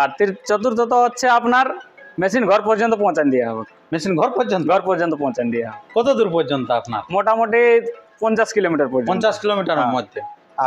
আর চতুর্থত হচ্ছে আপনার মেশিন ঘর পর্যন্ত পৌঁছান দেওয়া হবে। মেশিন ঘর পর্যন্ত পৌঁছান দেওয়া হবে। কত দূর পর্যন্ত আপনার? মোটামুটি 50 কিলোমিটার পর্যন্ত। 50 কিলোমিটারের মধ্যে।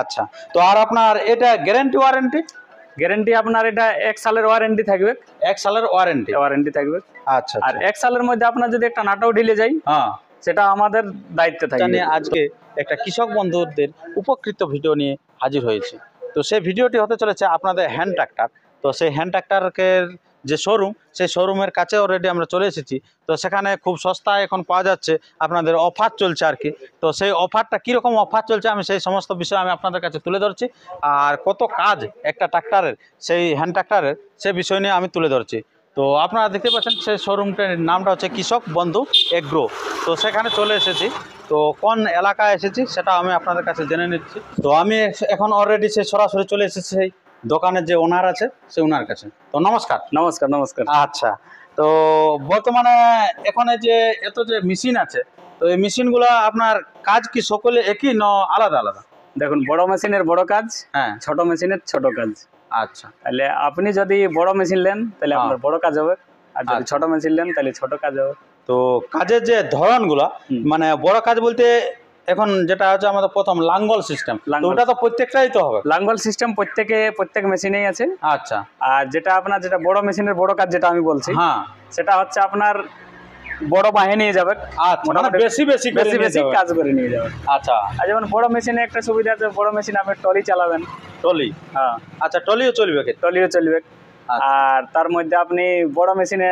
আচ্ছা, তো আর আপনার এটা গ্যারান্টি ওয়ারেন্টি? গ্যারান্টি আপনার এটা 1 সালের ওয়ারেন্টি থাকবে। 1 সালের ওয়ারেন্টি থাকবে। আচ্ছা, আর 1 সালের মধ্যে আপনার যদি একটা নাটাও ঢিলে যায়, হ্যাঁ, সেটা আমাদের দায়িত্বে থাকবে। আজকে একটা কৃষক বন্ধুদের উপকৃত ভিডিও নিয়ে হাজির হয়েছে। তো সেই ভিডিওটি হতে চলেছে আপনাদের হ্যান্ড ট্রাক্টর। তো সেই হ্যান্ড ট্রাক্টরের যে শোরুম, সেই শোরুমের কাছে অলরেডি আমরা চলে এসেছি। তো সেখানে খুব সস্তায় এখন পাওয়া যাচ্ছে, আপনাদের অফার চলছে আর কি। তো সেই অফারটা কীরকম অফার চলছে আমি সেই সমস্ত বিষয় আমি আপনাদের কাছে তুলে ধরছি। আর কত কাজ একটা ট্রাক্টরের, সেই হ্যান্ড ট্রাক্টরের, সেই বিষয় নিয়ে আমি তুলে ধরছি। তো আপনারা দেখতে পাচ্ছেন সেই শোরুমটার নামটা হচ্ছে কৃষক বন্ধু এগ্রো। তো সেখানে চলে এসেছি। তো কোন এলাকায় এসেছি সেটা আমি আপনাদের কাছে জেনে নিচ্ছি। তো আমি এখন অলরেডি সেই সরাসরি চলে এসেছি সেই দোকানের যে ওনার আছে সেই ওনার কাছে। তো নমস্কার। নমস্কার। আচ্ছা, তো বর্তমানে এখানে যে এত যে মেশিন আছে, তো এই মেশিনগুলো আপনার কাজ কি সকলে একই না আলাদা আলাদা? দেখুন, বড় মেশিনের বড় কাজ, হ্যাঁ, ছোট মেশিনের ছোট কাজ। আচ্ছা, তাহলে আপনি যদি বড় মেশিন নেন তাহলে আপনার বড় কাজ হবে, আর যদি ছোট মেশিন নেন তাহলে ছোট কাজ হবে। তো কাজের যে ধরনগুলো, মানে বড় কাজ বলতে এখন যেটা হচ্ছে আমাদের প্রথম লাঙ্গল সিস্টেম, ওটা তো প্রত্যেকটাই তো হবে। লাঙ্গল সিস্টেম প্রত্যেক মেশিনেই আছে। আচ্ছা, আর যেটা বড় মেশিনের বড় কাজ যেটা আমি বলছি, হ্যাঁ, সেটা হচ্ছে আপনার বড় বাহে নিয়ে যাবে। আচ্ছা, মানে বেশি কাজ করে নিয়ে যাবে। আচ্ছা, আর যেমন বড় মেশিনে একটা সুবিধা আছে, বড় মেশিন আপনি টলি চালাবেন। টলি, হ্যাঁ, আচ্ছা, টলিও চলবে। আর তার মধ্যে আপনি বড় মেশিনে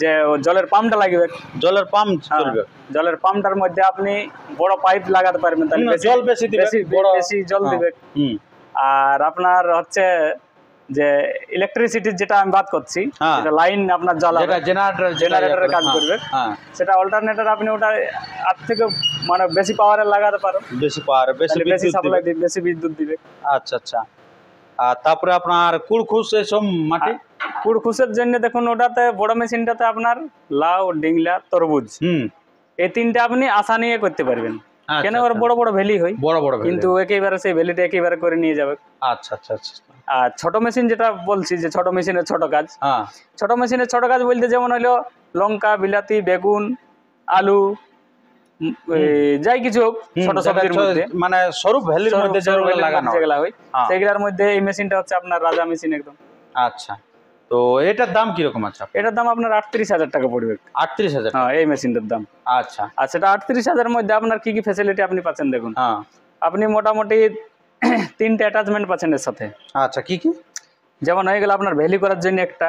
যে জলের পাম্পটা লাগবে, জলের পাম্প চলবে। জলের পাম্পটার মধ্যে আপনি বড় পাইপ লাগাতে পারবেন, তাহলে জল বেশি জল দিবে। আর আপনার হচ্ছে যে ইলেকট্রিসিটির যেটা আমি বাদ করছি, যেটা লাইন আপনার জ্বালাবে, জেনারেটরের কাজ করবে, সেটা অল্টারনেটর আপনি ওটা আর থেকে মানে বেশি পাওয়ারের লাগাতে পারেন, বেশি সাপ্লাই দিবে, বেশি বিদ্যুৎ দিবে। আচ্ছা আচ্ছা। আর তারপরে আপনার কুড়খুস এসব মাটি, কুড়খুসের জন্য দেখুন ওটাতে বড় মেশিনটাতে আপনার লাউ, ডিংলা, তরমুজ, এই তিনটা আপনি আশা নিয়ে করতে পারবেন। কেন ওর বড় বড় ভ্যালি হয়, কিন্তু একেবারে সেই ভ্যালিটা একেবারে করে নিয়ে যাবে। আচ্ছা আচ্ছা আচ্ছা। আর ছোট মেশিন যেটা বলছি, যে ছোট মেশিনের ছোট কাজ, ছোট মেশিনের ছোট কাজ বলতে যেমন হলো লঙ্কা, বিলাতি, বেগুন, আলু, যাই কিছু ছোট সবজির মধ্যে, মানে সরু ভ্যালির মধ্যে যেগুলো হয়, সেগুলোর মধ্যে এই মেশিনটা হচ্ছে আপনার রাজা মেশিন একদম। আচ্ছা, তো এটার দাম কিরকম আছে? এটার দাম আপনার 38,000 টাকা পড়বে। 38,000? হ্যাঁ, এই মেশিনটার দাম। আচ্ছা, আর সেটা 38,000 এর মধ্যে আপনার কি কি ফ্যাসিলিটি আপনি পাচ্ছেন দেখুন। আপনি মোটামুটি 3টে অ্যাটাচমেন্ট পাচ্ছেন এর সাথে। আচ্ছা, কি কি? যেমন হয়ে গেল আপনার ভ্যালি করার জন্য একটা,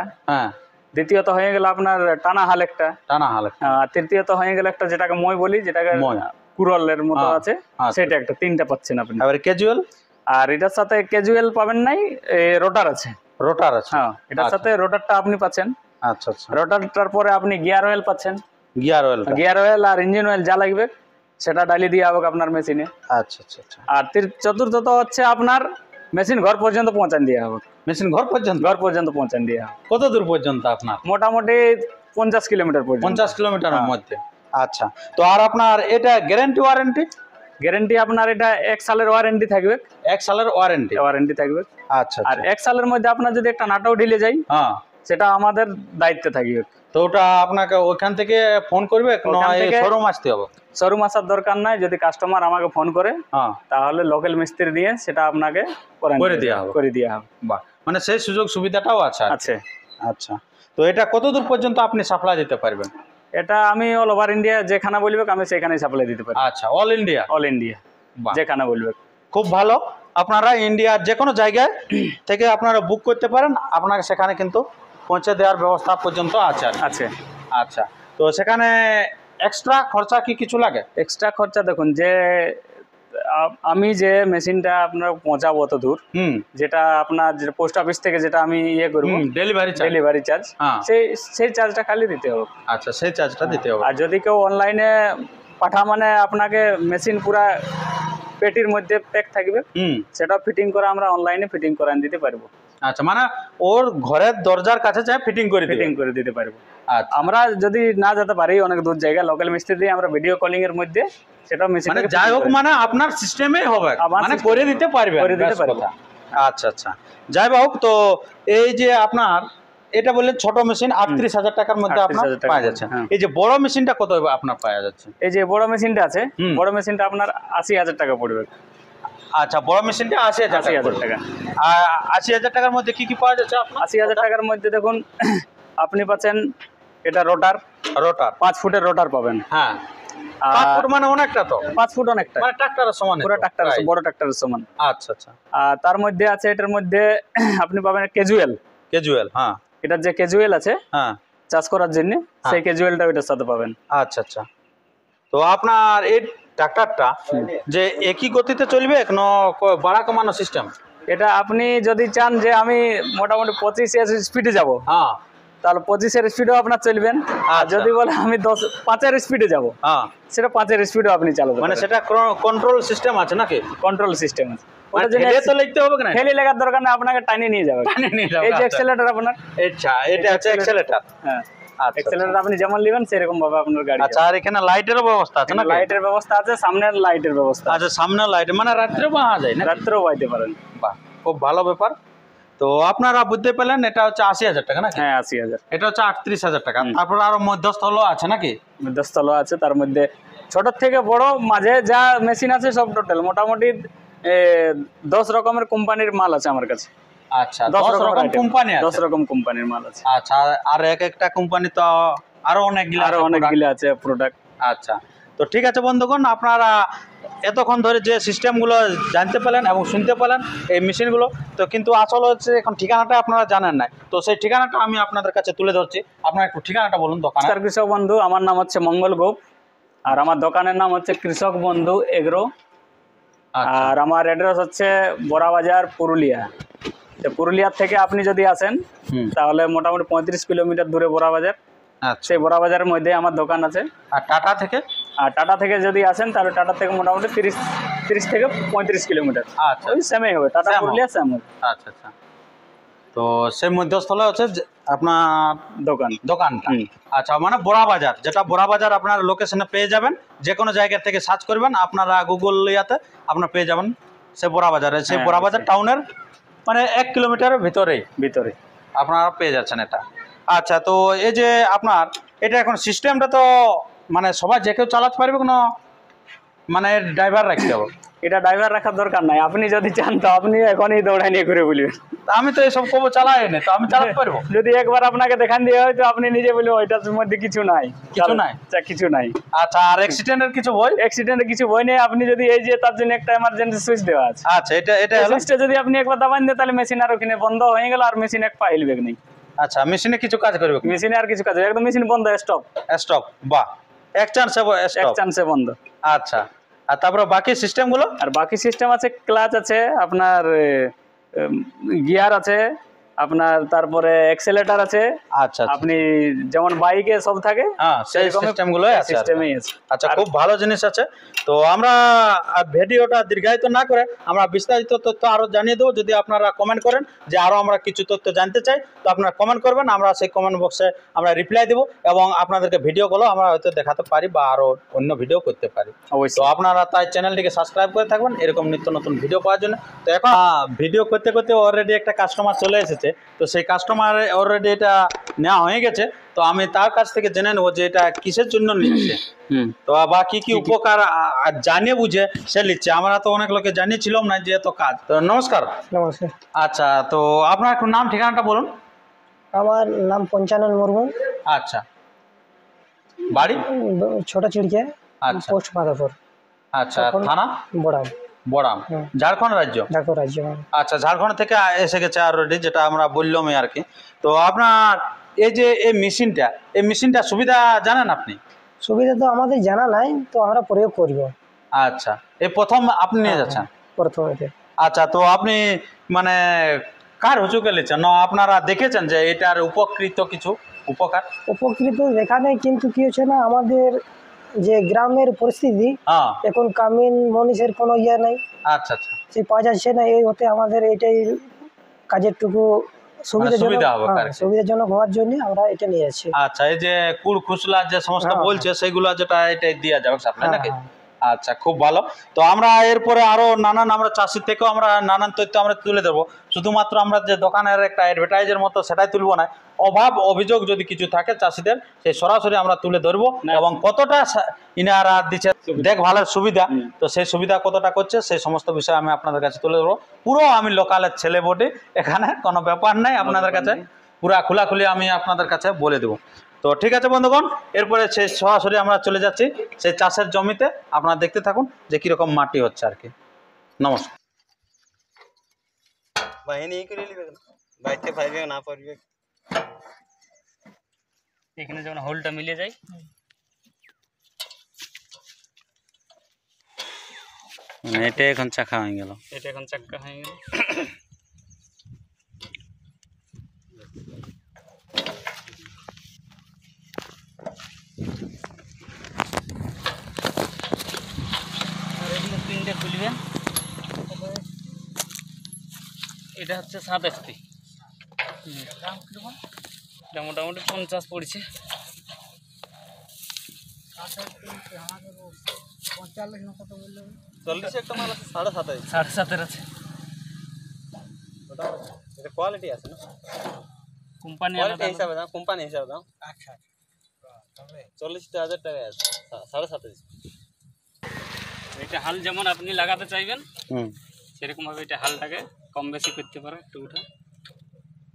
দ্বিতীয়ত হয়ে গেল আপনার টানা হাল একটা, আর তৃতীয়ত হয়ে গেল একটা যেটাকে মই বলি, যেটাকে কুরলের মতো আছে, সেটা একটা। 3টা পাচ্ছেন আপনি। ক্যাজুয়াল? আর এটার সাথে ক্যাজুয়াল পাবেন নাই, রোটার আছে। হ্যাঁ, এটার সাথে রোটারটা আপনি পাচ্ছেন। আচ্ছা আচ্ছা। রোটারটার পরে আপনি গিয়ার অয়েল পাচ্ছেন। গিয়ার অয়েল আর ইঞ্জিন অয়েল যা লাগবে সেটা ডালি দিয়ে হবে আপনার মেশিনে। আচ্ছা আচ্ছা আচ্ছা। আর চতুর্থত হচ্ছে আপনার মেশিন ঘর পর্যন্ত পৌঁছান দেওয়া হবে। মেশিন ঘর পর্যন্ত পৌঁছান দেওয়া হবে। কত দূর পর্যন্ত আপনার? মোটামুটি 50 কিলোমিটার পর্যন্ত। 50 কিলোমিটারের মধ্যে। আচ্ছা, তো আর আপনার এটা গ্যারান্টি ওয়ারেন্টি? গ্যারান্টি আপনার এটা 1 সালের ওয়ারেন্টি থাকবে। 1 সালের ওয়ারেন্টি থাকবে। আচ্ছা, আর 1 সালের মধ্যে আপনার যদি একটা নাটাও ঢিলে যায়, সেটা আমাদের দায়িত্বে থাকবে। তো ওটা আপনাকে ওখান থেকে ফোন করবে না শোরুম আসতে হবে? শোরুম আসার দরকার নাই। যদি কাস্টমার আমাকে ফোন করে, তাহলে লোকাল মিস্ত্রি দিয়ে সেটা আপনাকে করে দেওয়া হবে। বাহ, মানে সেই সুযোগ সুবিধাটাও আছে। আচ্ছা, তো এটা কত দূর পর্যন্ত আপনি সাপ্লাই দিতে পারবেন? এটা আমি অল ওভার ইন্ডিয়া যেখানে বলবে আমি সেখানেই সাপ্লাই দিতে পারি। আচ্ছা, অল ইন্ডিয়া যেখানে বলবে। খুব ভালো। আপনারা ইন্ডিয়ার যে কোনো জায়গায় থেকে আপনারা বুক করতে পারেন, আপনাকে সেখানে কিন্তু পৌঁছে দেওয়ার ব্যবস্থা পর্যন্ত আছে। আচ্ছা, তো সেখানে এক্সট্রা খরচা কি কিছু লাগে? এক্সট্রা খরচা দেখুন, যে আমি যে মেশিনটা আপনার পৌঁছাবো অত দূর, যেটা আপনার পোস্ট অফিস থেকে যেটা আমি করবো ডেলিভারি চার্জ, সেই চার্জটা খালি দিতে হবে। আচ্ছা, সেই চার্জটা দিতে হবে। আর যদি কেউ অনলাইনে পাঠা, মানে আপনাকে মেশিন পুরা পেটির মধ্যে প্যাক থাকবে, সেটা ফিটিং করে আমরা অনলাইনে ফিটিং করে দিতে পারবো। আচ্ছা, মানে ওর ঘরের দরজার কাছে যায় ফিটিং করে দিতে পারবো। আমরা যদি না যেতে পারি অনেক দূর জায়গা, লোকাল মিস্ত্রি দিয়ে আমরা ভিডিও কলিং এর মধ্যে সেটা মেশিন যাই হোক, মানে আপনার সিস্টেমে হবে, মানে করে দিতে পারবে। আচ্ছা আচ্ছা, যাই হোক, তো এই যে আপনার এটা বললেন ছোট মেশিন 38,000 টাকার মধ্যে আপনার 38,000 টাকার পাওয়া যাচ্ছে। হ্যাঁ। এই যে বড় মেশিনটা কত আপনার পাওয়া যাচ্ছে? এই যে বড় মেশিনটা আছে, বড় মেশিনটা আপনার 80,000 টাকা পড়বে। আচ্ছা, বড় মেশিনটা 80,000 টাকা। আর 80,000 টাকার মধ্যে কি কি পাওয়া যাচ্ছে আপনার? 80,000 টাকার মধ্যে দেখুন আপনি পাচ্ছেন এটা রোটার, 5 ফুটের রোটার পাবেন। হ্যাঁ, 5 ফুট মানে অনেকটা, তো 5 ফুট অনেকটা, মানে ট্রাক্টরের সমান, পুরো ট্রাক্টরের, বড় ট্রাক্টরের সমান। আচ্ছা আচ্ছা। আর তার মধ্যে আছে, এটার মধ্যে আপনি পাবেন ক্যাজুয়াল। হ্যাঁ, এটার যে ক্যাজুয়াল আছে হ্যাঁ, চাষ করার জন্য, সেই ক্যাজুয়ালটা ওইটার সাথে পাবেন। আচ্ছা আচ্ছা। তো আপনার এই ট্রাক্টরটা যে একই গতিতে চলবে না বাড়া কমানো সিস্টেম? এটা আপনি যদি চান যে আমি মোটামুটি 25 স্পিডে যাব, হ্যাঁ, তাহলে 25 স্পিডেও আপনার চলবেন। আর যদি বলে আমি 5 স্পিডে যাব, হ্যাঁ, সেটা 5 স্পিডেও আপনি চালাতে মানে পারেন। সেটা কন্ট্রোল সিস্টেম আছে নাকি? কন্ট্রোল সিস্টেম আছে। ওটা ঠেলে তো লিখতে হবে না? ঠেলে লেখার দরকার নেই, আপনাকে টাইনে নিয়ে যাবে। এই যে অ্যাক্সেলারেটর আপনার, আচ্ছা, এটা হচ্ছে অ্যাক্সেলেটর। হ্যাঁ, আচ্ছা, অ্যাক্সেলারেটর আপনি যেমন নেবেন সেরকম ভাবে আপনার গাড়ি। আচ্ছা, আর এখানে লাইটেরও ব্যবস্থা আছে না? লাইটের ব্যবস্থা আছে, সামনের লাইটের ব্যবস্থা আছে। আচ্ছা, সামনে লাইট মানে রাত্রেও পাওয়া যায় না? রাত্রেও পাইতে পারেন। বাহ, খুব ভালো ব্যাপার। তো আপনারা বুঝতে পেলেন এটা হচ্ছে 80,000 টাকা নাকি? হ্যাঁ, 80,000। এটা হচ্ছে 38,000 টাকা। তারপর আরো মধ্যস্থল আছে নাকি? মধ্যস্থল আছে, তার মধ্যে ছোট থেকে বড় মাঝে যা মেশিন আছে সব টোটাল মোটামুটি 10 রকমের কোম্পানির মাল আছে আমার কাছে। আচ্ছা, 10 রকম কোম্পানি আছে? 10 রকম কোম্পানির মাল আছে। আচ্ছা, আর এক একটা কোম্পানি তো আরো অনেকগুলো আছে প্রোডাক্ট। আচ্ছা, তো ঠিক আছে বন্ধুগণ, আপনারা এতক্ষণ ধরে যে সিস্টেমগুলো জানতে পেলেন এবং শুনতে পেলেন এই মেশিনগুলো, তো কিন্তু আসল হচ্ছে এখন ঠিকানাটা আপনারা জানেন না, তো সেই ঠিকানাটা আমি আপনাদের কাছে তুলে ধরছি। আপনারা একটু ঠিকানাটা বলুন দোকান। কৃষক বন্ধু, আমার নাম হচ্ছে মঙ্গল গোপ, আর আমার দোকানের নাম হচ্ছে কৃষক বন্ধু এগ্রো। আর আমার অ্যাড্রেস হচ্ছে বড়াবাজার, পুরুলিয়া। পুরুলিয়ার থেকে আপনি যদি আসেন তাহলে মোটামুটি 35 কিলোমিটার দূরে বড়াবাজার। সেই বড়াবাজারের মধ্যে আমার দোকান আছে। আর টাটা থেকে যদি আসেন তাহলে টাটা থেকে মোটামুটি 30 থেকে 35 কিলোমিটার। আচ্ছা, ওই সেমই হবে, টাটা পুরুলিয়া সেম হবে। আচ্ছা আচ্ছা। তো সেই মধ্যস্থলে হচ্ছে আপনার দোকানটা। আচ্ছা, মানে বড়াবাজার, যেটা বড়াবাজার আপনার লোকেশনে পেয়ে যাবেন, যে কোনো জায়গা থেকে সার্চ করবেন আপনারা গুগল ইয়াতে আপনারা পেয়ে যাবেন সে বড়াবাজারে। সেই বড়াবাজার টাউনের মানে 1 কিলোমিটারের ভিতরে আপনারা পেয়ে যাচ্ছেন এটা। আচ্ছা, তো এই যে আপনার এটা এখন সিস্টেমটা তো মানে সবাই যে কেউ চালাতে পারবে, কোনো মানে ড্রাইভার রাখতে হবে? এটা ড্রাইভার রাখার দরকার নাই, আপনি যদি চান তো আপনি এখনই দৌড়াই নিয়ে ঘুরে বলবেন। আমি তো এসব কবো চালাই না, তো আমি চালাতে পারবো? যদি একবার আপনাকে দেখান দিয়ে হয় তো আপনি নিজে বলবেন ওইটার মধ্যে কিছু নাই। আচ্ছা, আর অ্যাক্সিডেন্টের কিছু ভয়? অ্যাক্সিডেন্টের কিছু ভয় নেই। আপনি যদি এই যে তার জন্য একটা এমার্জেন্সি সুইচ দেওয়া আছে। আচ্ছা, এটা সুইচটা যদি আপনি একবার দাবান দেন তাহলে মেশিন আর ওখানে বন্ধ হয়ে গেল, আর মেশিন এক পা হিলবে না। আচ্ছা, মেশিনে কিছু কাজ করবে? মেশিনে আর কিছু কাজ, একদম মেশিন বন্ধ, স্টপ। বাহ, এক চান্সে বন্ধ। আচ্ছা, আর তারপরে বাকি সিস্টেমগুলো? আর বাকি সিস্টেম আছে, ক্লাচ আছে আপনার, গিয়ার আছে আপনার, তারপরে অ্যাক্সেলেটর আছে। আচ্ছা, আপনি যেমন বাইকে সব থাকে সেই সিস্টেমগুলো আছে। আচ্ছা, খুব ভালো জিনিস আছে। তো আমরা ভিডিওটা দীর্ঘায়িত না করে আমরা বিস্তারিত তথ্য আরো জানিয়ে দেবো। যদি আপনারা কমেন্ট করেন যে আরো আমরা কিছু তথ্য জানতে চাই, তো আপনারা কমেন্ট করবেন, আমরা সেই কমেন্ট বক্সে আমরা রিপ্লাই দেবো এবং আপনাদেরকে ভিডিওগুলো আমরা হয়তো দেখাতে পারি বা আরো অন্য ভিডিও করতে পারি। তো আপনারা তাই চ্যানেলটিকে সাবস্ক্রাইব করে থাকবেন এরকম নিত্য নতুন ভিডিও পাওয়ার জন্য। তো এখন ভিডিও করতে করতে অলরেডি একটা কাস্টমার চলে এসেছে, তো সেই কাস্টমার অলরেডি এটা নেওয়া হয়ে গেছে। তো আমি তার কাছ থেকে জেনে নেবো যে এটা কিসের জন্য নিচ্ছে, তো বা কি কি উপকার জানিয়ে বুঝে সে নিচ্ছে। আমরা তো অনেক লোকে জানিয়েছিলাম না যে এত কাজ। তো নমস্কার। আচ্ছা, তো আপনার একটু নাম ঠিকানাটা বলুন। আমার নাম পঞ্চানন মুর্মু। আচ্ছা, বাড়ি? ছোট চিড়িয়া, পোস্ট মাদাপুর। আচ্ছা, থানা? বড়াম, ঝাড়খণ্ড রাজ্য? আচ্ছা, ঝাড়খণ্ড থেকে এসে গেছে অলরেডি, যেটা আমরা বললামই আর কি। তো আপনার এই যে এই মেশিনটা সুবিধা জানেন আপনি? সুবিধা তো আমাদের জানা নাই, তো আমরা প্রয়োগ করব। আচ্ছা, এই প্রথম আপনি নিয়ে যাচ্ছেন? প্রথমে। আচ্ছা, তো আপনি মানে কার হুজুকে নিচ্ছেন না আপনারা দেখেছেন যে এটার কিছু উপকৃত দেখা নেই, কিন্তু কি হচ্ছে না আমাদের যে গ্রামের পরিস্থিতি এখন কামিন মনীষের কোনো ইয়ে নাই। আচ্ছা, সে পাওয়া যাচ্ছে না, এই হতে আমাদের এটাই কাজের টুকু সুবিধাজনক হওয়ার জন্য আমরা এটা নিয়ে যাচ্ছি। আচ্ছা, এই যে কুড় খুসলা যে সমস্ত বলছে সেগুলো যেটা এটাই দেওয়া যাবে সাপ্লাই নাকি? আচ্ছা, খুব ভালো। তো আমরা এরপরে আরো নানান আমরা চাষির থেকেও আমরা নানান তথ্য আমরা তুলে দেবো। শুধুমাত্র আমরা যে দোকানের একটা অ্যাডভার্টাইজের মতো সেটাই তুলবো না, অভাব অভিযোগ যদি কিছু থাকে চাষিদের সেই সরাসরি আমরা তুলে ধরবো এবং কতটা ইনারা দিচ্ছে দেখভালের সুবিধা, তো সেই সুবিধা কতটা করছে সেই সমস্ত বিষয় আমি আপনাদের কাছে তুলে ধরবো। পুরো আমি লোকালের ছেলে বটে, এখানে কোনো ব্যাপার নাই, আপনাদের কাছে পুরা খোলাখুলি আমি আপনাদের কাছে বলে দেবো। তো ঠিক আছে বন্ধুগণ, এরপরে সেই সরাসরি আমরা চলে যাচ্ছি সেই চাষের জমিতে। আপনারা দেখতে থাকুন যে কিরকম মাটি হচ্ছে আর কি। নমস্কার। এখানে যেমন হোলটা মিলে যায়, মানে এটা এখন চাকা হয়ে গেল, এটা এখন চাক্কা হয়ে গেল। পিনটা খুলবেন, এটা হচ্ছে 7 HP, এটা মোটামুটি 50 পড়ছে। 40 একটা মাল আছে 7.5 7.5 আছে, এটা কোয়ালিটি আছে না, কোম্পানি কোয়ালিটি হিসাবে দাও, কোম্পানি হিসাবে দাও। আচ্ছা 40,000 টাকা আছে 7.5। এটা হাল যেমন আপনি লাগাতে চাইবেন সেরকম ভাবে এটা হালটাকে কম বেশি করতে পারে, একটু উঠা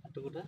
একটু উঠা।